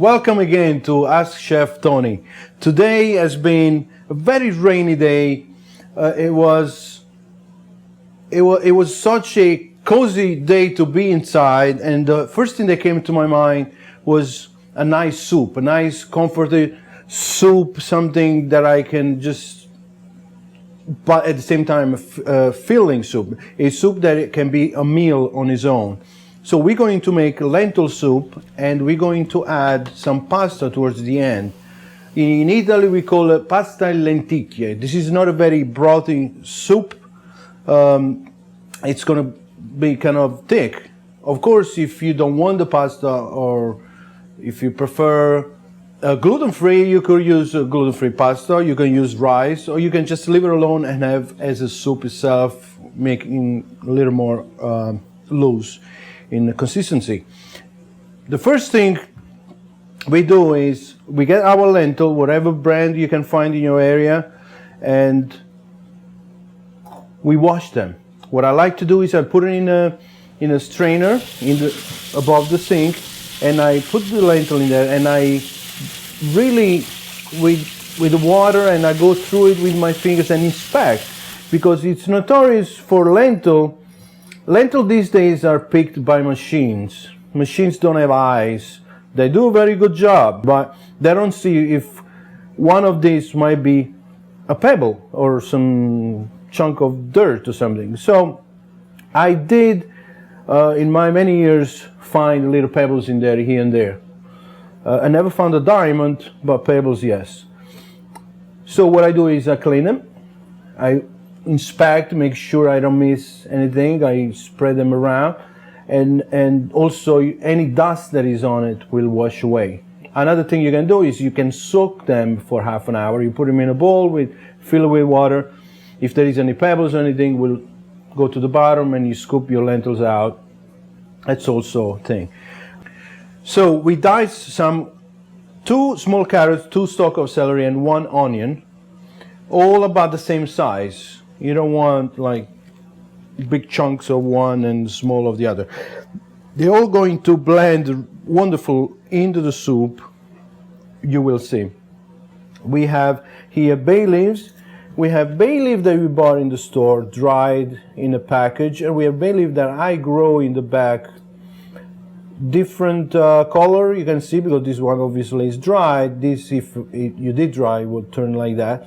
Welcome again to Ask Chef Tony. Today has been a very rainy day. It was such a cozy day to be inside, and the first thing that came to my mind was a nice soup, a nice comforting soup, something that I can just, but at the same time a filling soup, a soup that it can be a meal on its own. So we're going to make lentil soup, and we're going to add some pasta towards the end. In Italy we call it pasta e lenticchie. This is not a very brothy soup. It's going to be kind of thick. Of course, if you don't want the pasta, or if you prefer gluten-free, you could use gluten-free pasta. You can use rice, or you can just leave it alone and have as a soup itself, making a little more loose in the consistency. The first thing we do is we get our lentil, whatever brand you can find in your area, and we wash them. What I like to do is I put it in a strainer above the sink, and I put the lentil in there, and I really with the water, and I go through it with my fingers and inspect, because it's notorious for lentil. Lentil these days are picked by machines. Machines don't have eyes. They do a very good job, but they don't see if one of these might be a pebble or some chunk of dirt or something. So I did, in my many years, find little pebbles in there, here and there. I never found a diamond, but pebbles, yes. So what I do is I clean them. I inspect, make sure I don't miss anything. I spread them around, and also any dust that is on it will wash away. Another thing you can do is you can soak them for half an hour. You put them in a bowl, fill it with water. If there is any pebbles or anything, will go to the bottom, and you scoop your lentils out. That's also a thing. So we dice 2 small carrots, 2 stalks of celery, and 1 onion, all about the same size. You don't want like big chunks of one and small of the other. They're all going to blend wonderful into the soup. You will see. We have here bay leaves. We have bay leaf that we bought in the store, dried in a package, and we have bay leaf that I grow in the back. Different color, you can see, because this one obviously is dried. This, if you did dry, would turn like that.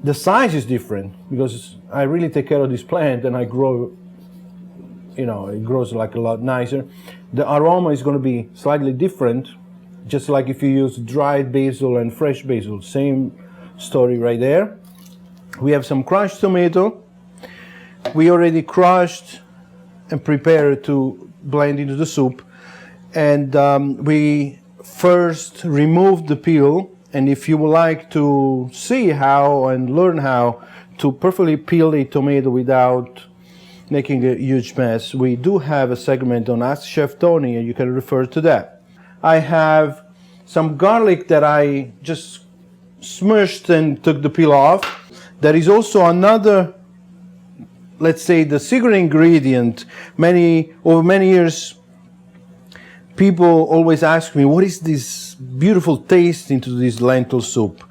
The size is different because I really take care of this plant, and I grow, it grows like a lot nicer. The aroma is going to be slightly different, just like if you use dried basil and fresh basil. Same story right there. We have some crushed tomato. We already crushed and prepared to blend into the soup. And we first remove the peel. And if you would like to see how and learn how to perfectly peel a tomato without making a huge mess, we do have a segment on Ask Chef Tony, and you can refer to that. I have some garlic that I just smushed and took the peel off. There is also another, let's say, the secret ingredient. Over many years, people always ask me, what is this beautiful taste into this lentil soup?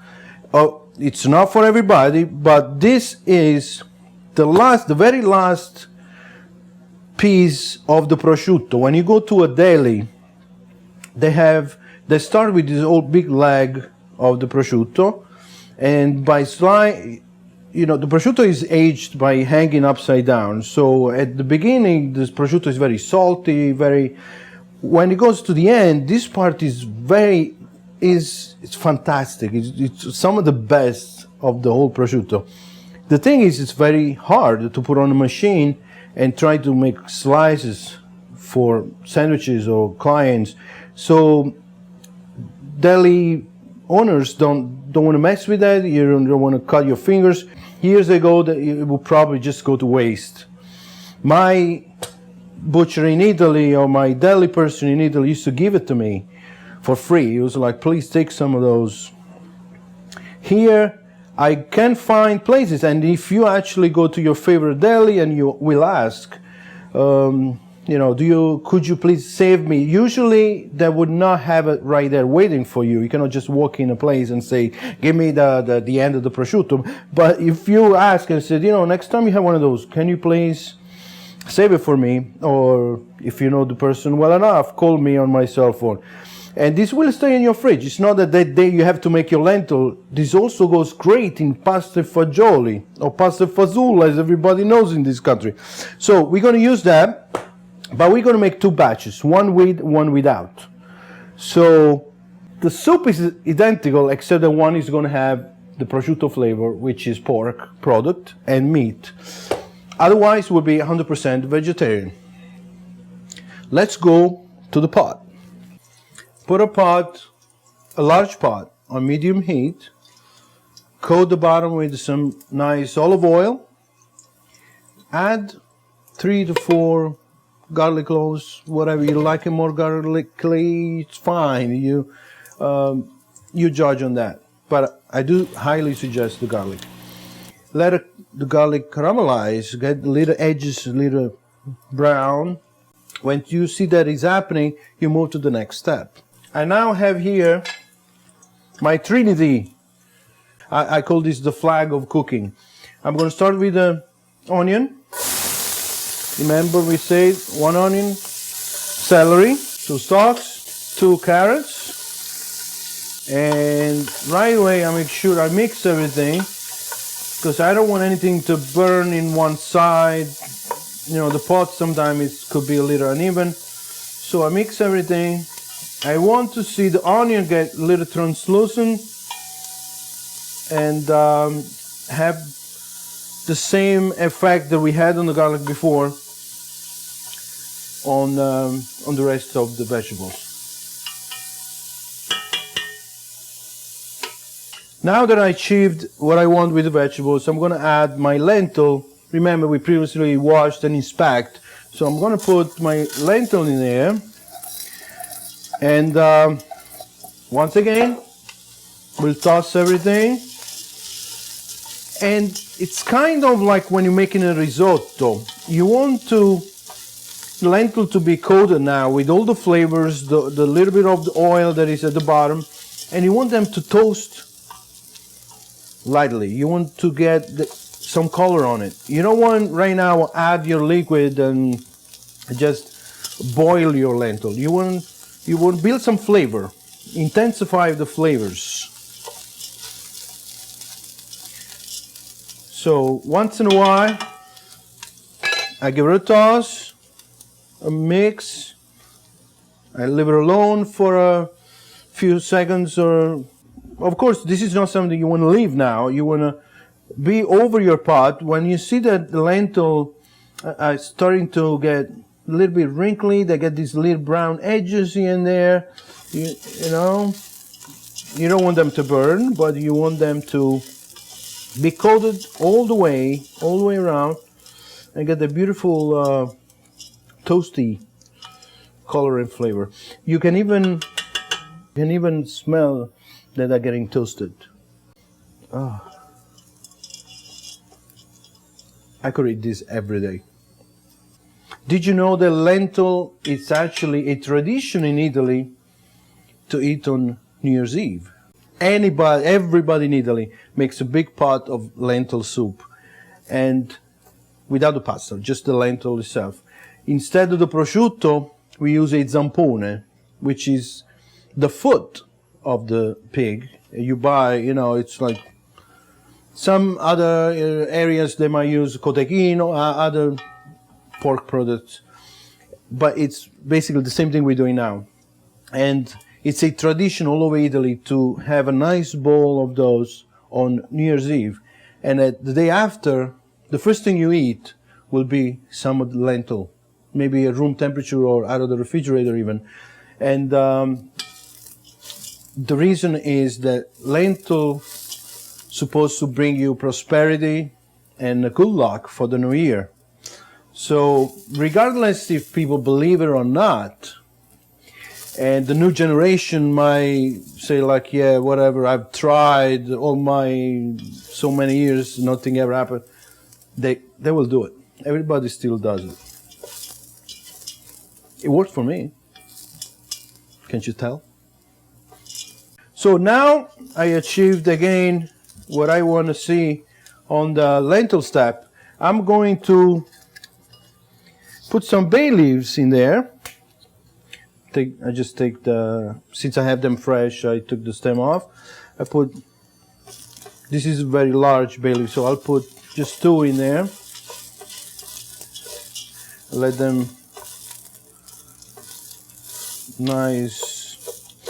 Oh, it's not for everybody, but this is the very last piece of the prosciutto. When you go to a deli, they start with this old big leg of the prosciutto, and the prosciutto is aged by hanging upside down. So at the beginning, this prosciutto is very salty, when it goes to the end, this part is it's fantastic. It's some of the best of the whole prosciutto. The thing is, it's very hard to put on a machine and try to make slices for sandwiches or clients. So deli owners don't want to mess with that. You don't want to cut your fingers. Years ago, it would probably just go to waste. My butcher in Italy, or my deli person in Italy, used to give it to me for free. It was like, please take some of those. Here I can find places, and if you actually go to your favorite deli and you will ask, you know, could you please save me? Usually they would not have it right there waiting for you. You cannot just walk in a place and say, give me the end of the prosciutto. But if you ask and said, you know, next time you have one of those, can you please save it for me? Or if you know the person well enough, call me on my cell phone. And this will stay in your fridge. It's not that day you have to make your lentil. This also goes great in pasta fagioli or pasta fazool, as everybody knows in this country. So we're going to use that, but we're going to make two batches, one with, one without. So the soup is identical, except that one is going to have the prosciutto flavor, which is pork product, and meat. Otherwise, it will be 100% vegetarian. Let's go to the pot. Put a large pot on medium heat. Coat the bottom with some nice olive oil. Add 3 to 4 garlic cloves, whatever you like, it more garlicky, it's fine. You judge on that. But I do highly suggest the garlic. Let the garlic caramelize, get the little edges a little brown. When you see that is happening, you move to the next step. I now have here my trinity. I call this the flag of cooking. I'm going to start with the onion. Remember we said 1 onion, celery, 2 stalks, 2 carrots. And right away I make sure I mix everything, because I don't want anything to burn in one side. You know, the pot sometimes it could be a little uneven. So I mix everything. I want to see the onion get a little translucent and have the same effect that we had on the garlic before on the rest of the vegetables. Now that I achieved what I want with the vegetables, I'm going to add my lentil. Remember, we previously washed and inspect, so I'm going to put my lentil in there. And once again, we'll toss everything. And it's kind of like when you're making a risotto. You want the lentil to be coated now with all the flavors, the little bit of the oil that is at the bottom, and you want them to toast lightly. You want to get some color on it. You don't want right now add your liquid and just boil your lentil. You want build some flavor, intensify the flavors. So once in a while, I give it a toss, a mix. I leave it alone for a few seconds. Or, of course, this is not something you want to leave now. You want to be over your pot. When you see that the lentil are starting to get a little bit wrinkly, they get these little brown edges here and there. You know, you don't want them to burn, but you want them to be coated all the way around, and get the beautiful toasty color and flavor. You can even smell that they're getting toasted. Oh. I could eat this every day. Did you know that lentil is actually a tradition in Italy to eat on New Year's Eve? Everybody in Italy makes a big pot of lentil soup, and without the pasta, just the lentil itself. Instead of the prosciutto, we use a zampone, which is the foot of the pig. You buy, you know, it's like some other areas they might use cotechino, other pork products, but it's basically the same thing we're doing now. And it's a tradition all over Italy to have a nice bowl of those on New Year's Eve. And the day after, the first thing you eat will be some of the lentil, maybe at room temperature or out of the refrigerator even. And the reason is that lentil supposed to bring you prosperity and good luck for the new year. So regardless if people believe it or not, and the new generation might say like, yeah, whatever, I've tried all my so many years, nothing ever happened. They will do it. Everybody still does it. It worked for me. Can't you tell? So now I achieved again what I want to see on the lentil step. I'm going to put some bay leaves in there. I just take since I have them fresh, I took the stem off. This is a very large bay leaf, so I'll put just 2 in there. Let them nice.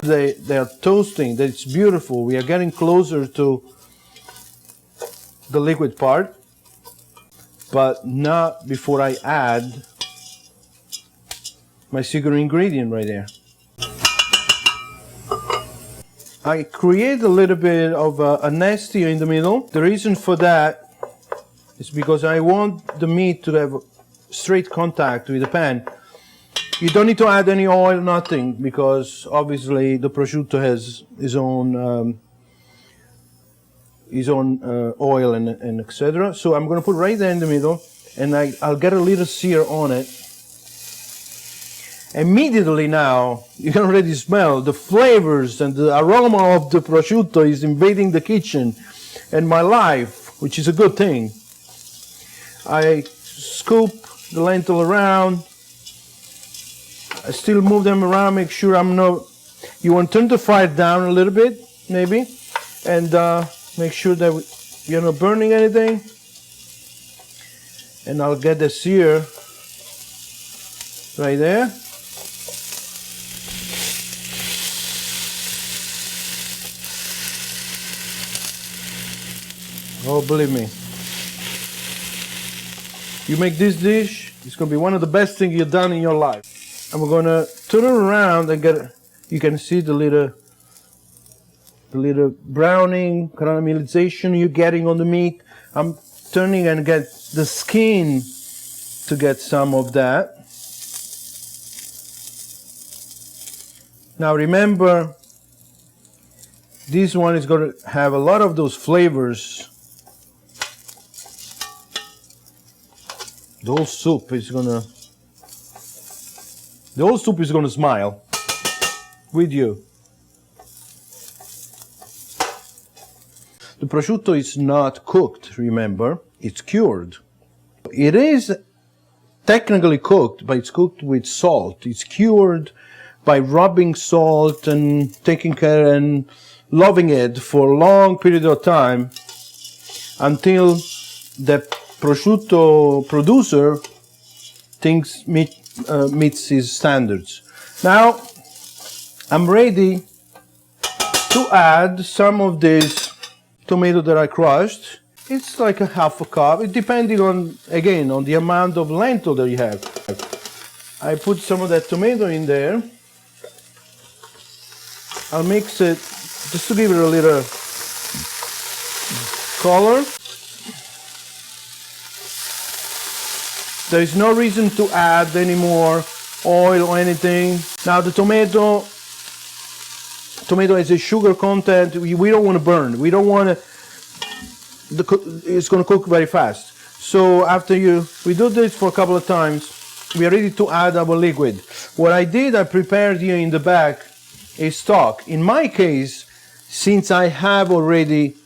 They are toasting. That's beautiful. We are getting closer to the liquid part, but not before I add my secret ingredient right there. I create a little bit of a nest here in the middle. The reason for that is because I want the meat to have straight contact with the pan. You don't need to add any oil, nothing, because obviously the prosciutto has his own oil and etc. So I'm going to put right there in the middle, and I'll get a little sear on it. Immediately now, you can already smell the flavors and the aroma of the prosciutto is invading the kitchen and my life, which is a good thing. I scoop the lentil around. I still move them around, make sure you want to turn the fire down a little bit, maybe, and make sure that you're not burning anything. And I'll get the sear right there. Oh, believe me. You make this dish, it's going to be one of the best things you've done in your life. And we're going to turn it around and you can see the little browning, caramelization you're getting on the meat. I'm turning and get the skin to get some of that. Now remember, this one is going to have a lot of those flavors. The whole soup is going to smile with you. The prosciutto is not cooked, remember, it's cured. It is technically cooked, but it's cooked with salt. It's cured by rubbing salt and taking care and loving it for a long period of time until the prosciutto producer thinks meets his standards. Now I'm ready to add some of this tomato that I crushed. It's like a half a cup, depending on, again, on the amount of lentil that you have. I put some of that tomato in there. I'll mix it just to give it a little color. There is no reason to add any more oil or anything. Now the tomato has a sugar content. We don't want to burn. We don't want to. It's going to cook very fast. So after we do this for a couple of times, we are ready to add our liquid. What I did, I prepared here in the back a stock. In my case, since I have already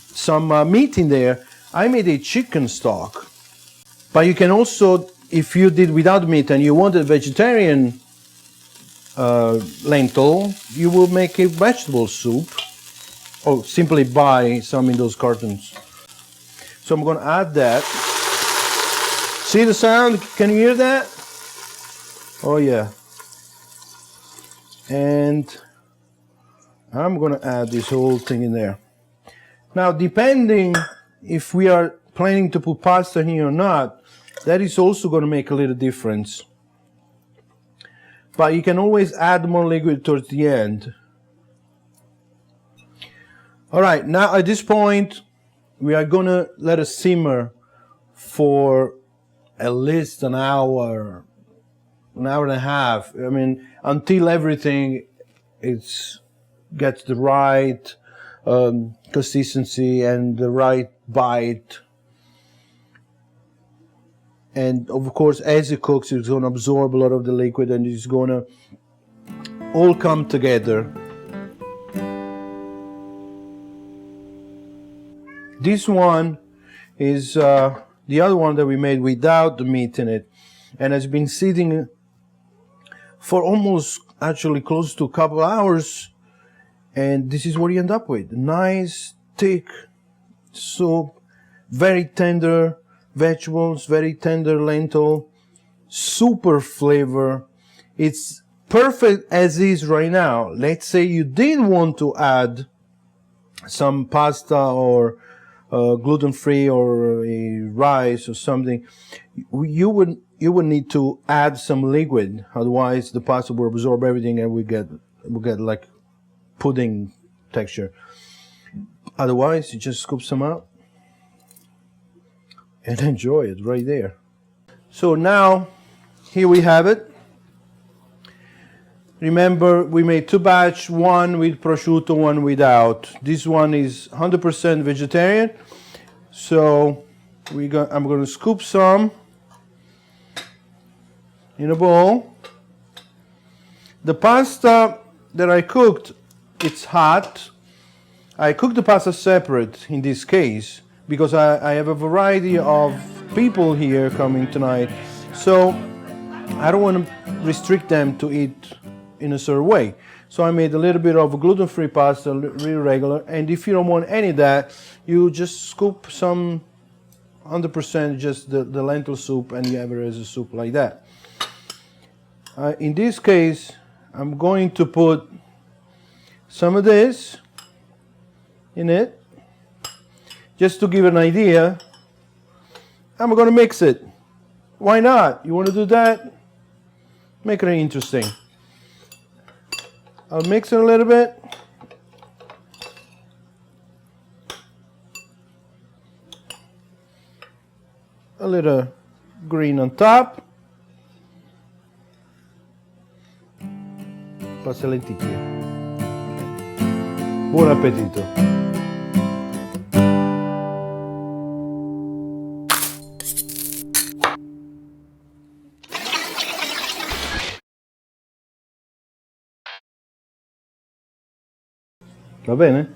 some meat in there, I made a chicken stock. But you can also, if you did without meat and you wanted vegetarian lentil, you will make a vegetable soup, or simply buy some in those cartons. So I'm going to add that. See the sound? Can you hear that? Oh yeah. And I'm going to add this whole thing in there. Now, depending if we are planning to put pasta here or not, that is also going to make a little difference. But you can always add more liquid towards the end. All right, now at this point, we are going to let it simmer for at least an hour and a half. I mean, until everything gets the right consistency and the right bite. and of course as it cooks it's going to absorb a lot of the liquid and it's going to all come together. This one is the other one that we made without the meat in it, and has been sitting for almost actually close to a couple hours, and this is what you end up with. Nice thick soup, very tender vegetables, very tender lentil, super flavor. It's perfect as is right now. Let's say you did want to add some pasta or gluten-free or a rice or something, you would need to add some liquid. Otherwise, the pasta will absorb everything and we get like pudding texture. Otherwise, you just scoop some out and enjoy it right there. So now, here we have it. Remember, we made two batch, one with prosciutto, one without. This one is 100% vegetarian. So I'm going to scoop some in a bowl. The pasta that I cooked, it's hot. I cooked the pasta separate in this case because I have a variety of people here coming tonight. So I don't want to restrict them to eat in a certain way. So I made a little bit of gluten-free pasta, really regular, and if you don't want any of that, you just scoop some 100% just the lentil soup and you have it as a soup like that. In this case, I'm going to put some of this in it, just to give an idea. I'm going to mix it. Why not? You want to do that? Make it interesting. I'll mix it a little bit. A little green on top. Pasta lenticchie. Buon appetito. Va bene?